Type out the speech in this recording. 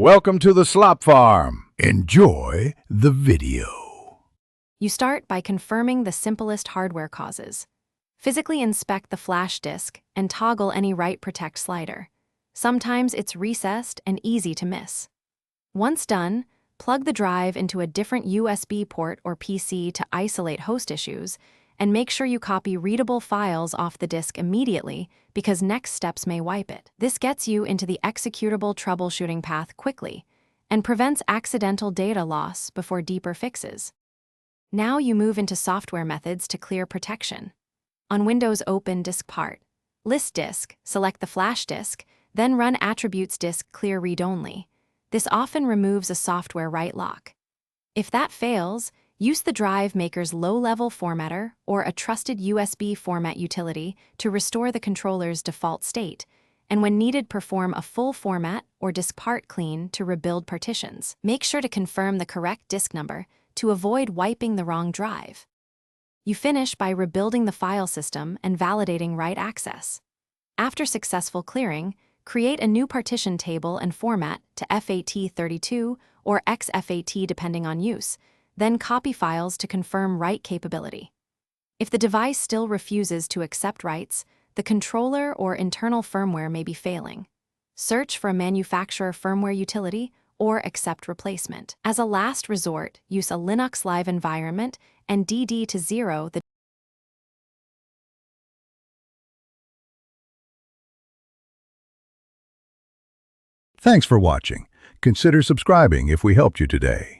Welcome to the Slop Farm. Enjoy the video. You start by confirming the simplest hardware causes. Physically inspect the flash disk and toggle any write protect slider. Sometimes it's recessed and easy to miss. Once done, plug the drive into a different USB port or PC to isolate host issues, and make sure you copy readable files off the disk immediately because next steps may wipe it. This gets you into the executable troubleshooting path quickly and prevents accidental data loss before deeper fixes. Now you move into software methods to clear protection. On Windows, open Disk Part. List disk, select the flash disk, then run attributes disk clear read-only. This often removes a software write lock. If that fails, use the drive maker's low-level formatter or a trusted USB format utility to restore the controller's default state, and when needed, perform a full format or disk part clean to rebuild partitions. Make sure to confirm the correct disk number to avoid wiping the wrong drive. You finish by rebuilding the file system and validating write access. After successful clearing, create a new partition table and format to FAT32 or XFAT depending on use, then copy files to confirm write capability. If the device still refuses to accept writes, the controller or internal firmware may be failing. Search for a manufacturer firmware utility or accept replacement. As a last resort, use a Linux Live environment and DD to zero the Thanks for watching. Consider subscribing if we helped you today.